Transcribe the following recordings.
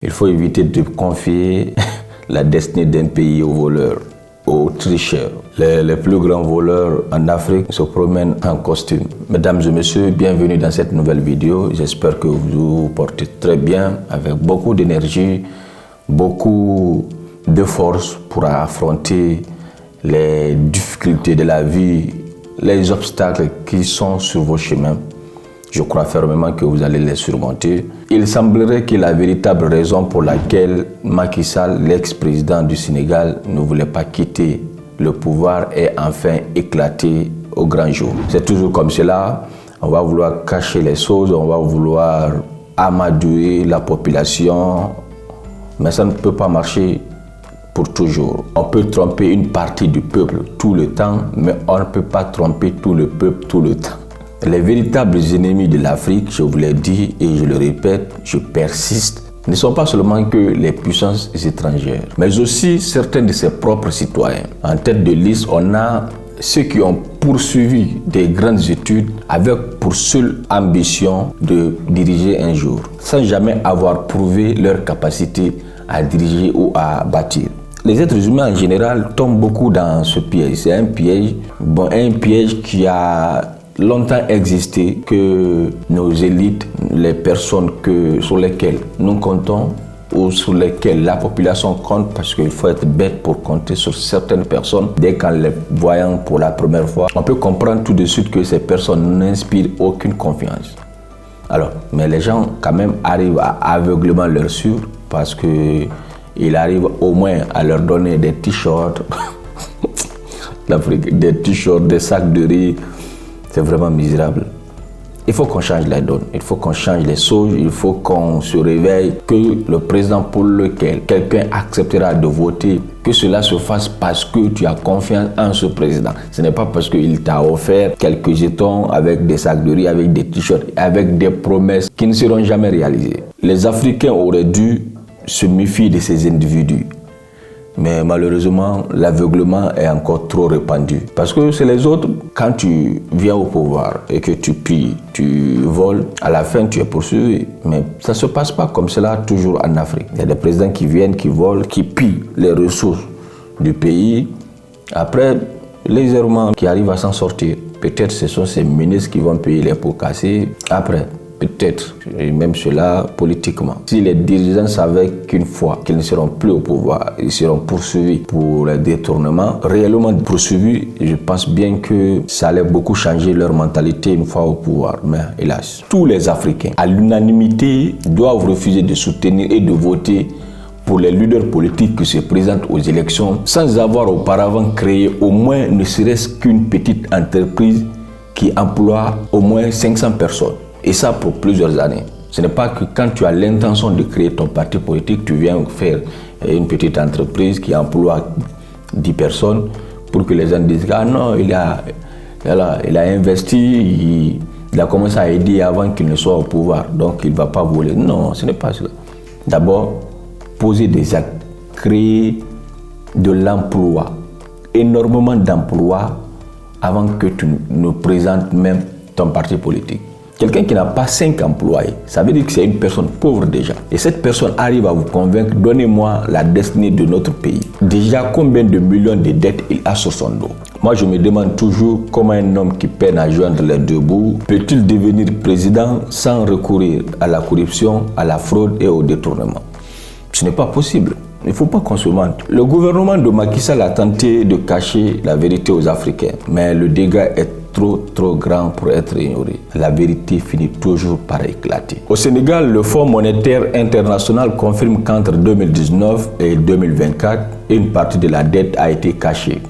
Il faut éviter de confier la destinée d'un pays aux voleurs, aux tricheurs. Les plus grands voleurs en Afrique se promènent en costume. Mesdames et messieurs, bienvenue dans cette nouvelle vidéo. J'espère que vous vous portez très bien, avec beaucoup d'énergie, beaucoup de force pour affronter les difficultés de la vie, les obstacles qui sont sur vos chemins. Je crois fermement que vous allez les surmonter. Il semblerait que la véritable raison pour laquelle Macky Sall, l'ex-président du Sénégal, ne voulait pas quitter le pouvoir est enfin éclaté au grand jour. C'est toujours comme cela. On va vouloir cacher les choses, on va vouloir amadouer la population, mais ça ne peut pas marcher pour toujours. On peut tromper une partie du peuple tout le temps, mais on ne peut pas tromper tout le peuple tout le temps. Les véritables ennemis de l'Afrique, je vous l'ai dit et je le répète, je persiste, ne sont pas seulement que les puissances étrangères, mais aussi certains de ses propres citoyens. En tête de liste, on a ceux qui ont poursuivi des grandes études avec pour seule ambition de diriger un jour, sans jamais avoir prouvé leur capacité à diriger ou à bâtir. Les êtres humains en général tombent beaucoup dans ce piège. C'est un piège qui a longtemps existé, que nos élites, les personnes sur lesquelles nous comptons ou sur lesquelles la population compte, parce qu'il faut être bête pour compter sur certaines personnes. Dès qu'en les voyant pour la première fois, on peut comprendre tout de suite que ces personnes n'inspirent aucune confiance. Alors, mais les gens quand même arrivent à aveuglément leur suivre, parce que il arrive au moins à leur donner des t-shirts, des t-shirts, des sacs de riz. C'est vraiment misérable. Il faut qu'on change la donne, il faut qu'on change les choses, il faut qu'on se réveille, que le président pour lequel quelqu'un acceptera de voter, que cela se fasse parce que tu as confiance en ce président. Ce n'est pas parce qu'il t'a offert quelques jetons avec des sacs de riz, avec des t-shirts, avec des promesses qui ne seront jamais réalisées. Les Africains auraient dû se méfier de ces individus. Mais malheureusement, l'aveuglement est encore trop répandu. Parce que c'est les autres, quand tu viens au pouvoir et que tu pilles, tu voles, à la fin tu es poursuivi. Mais ça ne se passe pas comme cela toujours en Afrique. Il y a des présidents qui viennent, qui volent, qui pillent les ressources du pays. Après, légèrement, qui arrivent à s'en sortir. Peut-être ce sont ces ministres qui vont payer les pots cassés. Après, peut-être, et même cela politiquement. Si les dirigeants savaient qu'une fois qu'ils ne seront plus au pouvoir, ils seront poursuivis pour les détournements, réellement poursuivis, je pense bien que ça allait beaucoup changer leur mentalité une fois au pouvoir. Mais hélas, tous les Africains, à l'unanimité, doivent refuser de soutenir et de voter pour les leaders politiques qui se présentent aux élections sans avoir auparavant créé au moins ne serait-ce qu'une petite entreprise qui emploie au moins 500 personnes. Et ça pour plusieurs années. Ce n'est pas que quand tu as l'intention de créer ton parti politique, tu viens faire une petite entreprise qui emploie 10 personnes pour que les gens disent « Ah non, il a investi, il a commencé à aider avant qu'il ne soit au pouvoir, donc il ne va pas voler. » Non, ce n'est pas cela. D'abord, poser des actes, créer de l'emploi, énormément d'emplois avant que tu ne présentes même ton parti politique. Quelqu'un qui n'a pas 5 employés, ça veut dire que c'est une personne pauvre déjà. Et cette personne arrive à vous convaincre, donnez-moi la destinée de notre pays. Déjà, combien de millions de dettes il a sur son dos? Moi, je me demande toujours comment un homme qui peine à joindre les deux bouts peut-il devenir président sans recourir à la corruption, à la fraude et au détournement. Ce n'est pas possible. Il ne faut pas qu'on se mente. Le gouvernement de Macky Sall a tenté de cacher la vérité aux Africains, mais le dégât est trop grand pour être ignoré. La vérité finit toujours par éclater. Au Sénégal, le Fonds monétaire international confirme qu'entre 2019 et 2024, une partie de la dette a été cachée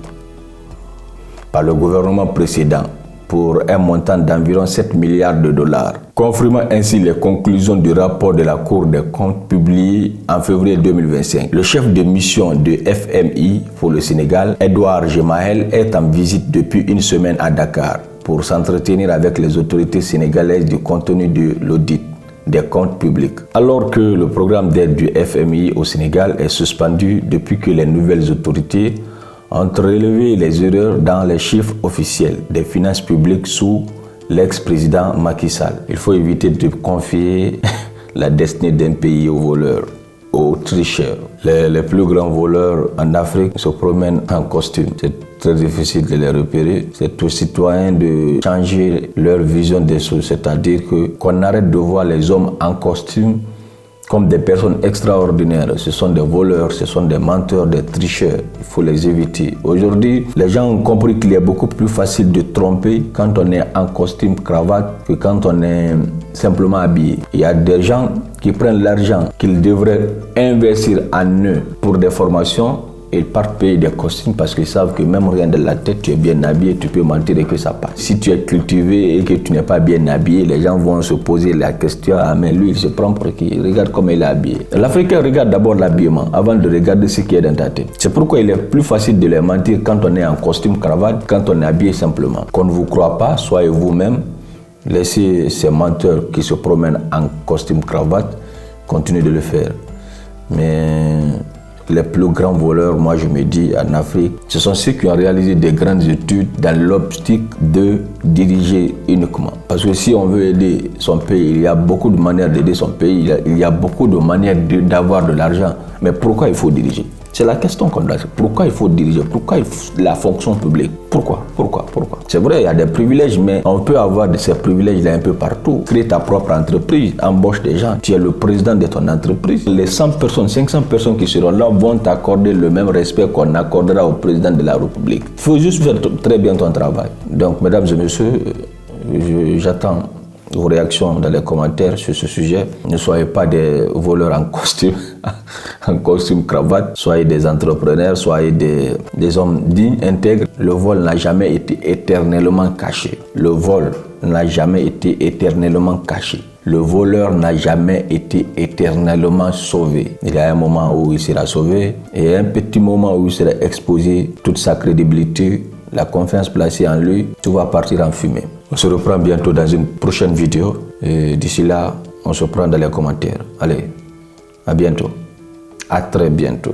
par le gouvernement précédent pour un montant d'environ 7 milliards de dollars, confirmant ainsi les conclusions du rapport de la Cour des comptes publié en février 2025. Le chef de mission de FMI pour le Sénégal, Edouard Gemaël, est en visite depuis une semaine à Dakar pour s'entretenir avec les autorités sénégalaises du contenu de l'audit des comptes publics. Alors que le programme d'aide du FMI au Sénégal est suspendu depuis que les nouvelles autorités ont relevé les erreurs dans les chiffres officiels des finances publiques sous l'ex-président Macky Sall. Il faut éviter de confier la destinée d'un pays aux voleurs, tricheurs. Les plus grands voleurs en Afrique se promènent en costume. C'est très difficile de les repérer. C'est aux citoyens de changer leur vision des choses, c'est-à-dire qu'on arrête de voir les hommes en costume comme des personnes extraordinaires. Ce sont des voleurs, ce sont des menteurs, des tricheurs. Il faut les éviter. Aujourd'hui, les gens ont compris qu'il est beaucoup plus facile de tromper quand on est en costume, cravate, que quand on est simplement habillé. Il y a des gens qui prennent l'argent qu'ils devraient investir en eux pour des formations. Ils partent payer des costumes parce qu'ils savent que même rien de la tête, tu es bien habillé, tu peux mentir et que ça passe. Si tu es cultivé et que tu n'es pas bien habillé, les gens vont se poser la question, ah mais lui il se prend pour qui? Regarde comment il est habillé. L'Africain regarde d'abord l'habillement avant de regarder ce qui est dans ta tête. C'est pourquoi il est plus facile de les mentir quand on est en costume cravate, quand on est habillé simplement. Qu'on ne vous croit pas, soyez vous-même, laissez ces menteurs qui se promènent en costume cravate, continuez de le faire. Mais les plus grands voleurs, moi je me dis, en Afrique, ce sont ceux qui ont réalisé des grandes études dans l'optique de diriger uniquement. Parce que si on veut aider son pays, il y a beaucoup de manières d'aider son pays, il y a beaucoup de manières d'avoir de l'argent. Mais pourquoi il faut diriger? C'est la question qu'on doit. Pourquoi il faut diriger? Pourquoi la fonction publique? Pourquoi? C'est vrai, il y a des privilèges, mais on peut avoir de ces privilèges-là un peu partout. Crée ta propre entreprise, embauche des gens. Tu es le président de ton entreprise. Les 100 personnes, 500 personnes qui seront là vont t'accorder le même respect qu'on accordera au président de la République. Il faut juste faire très bien ton travail. Donc, mesdames et messieurs, j'attends vos réactions dans les commentaires sur ce sujet. Ne soyez pas des voleurs en costume, en costume cravate. Soyez des entrepreneurs, soyez des hommes dignes, intègres. Le vol n'a jamais été éternellement caché. Le vol n'a jamais été éternellement caché. Le voleur n'a jamais été éternellement sauvé. Il y a un moment où il sera sauvé et un petit moment où il sera exposé toute sa crédibilité, la confiance placée en lui, tout va partir en fumée. On se reprend bientôt dans une prochaine vidéo. Et d'ici là, on se prend dans les commentaires. Allez, à bientôt. À très bientôt.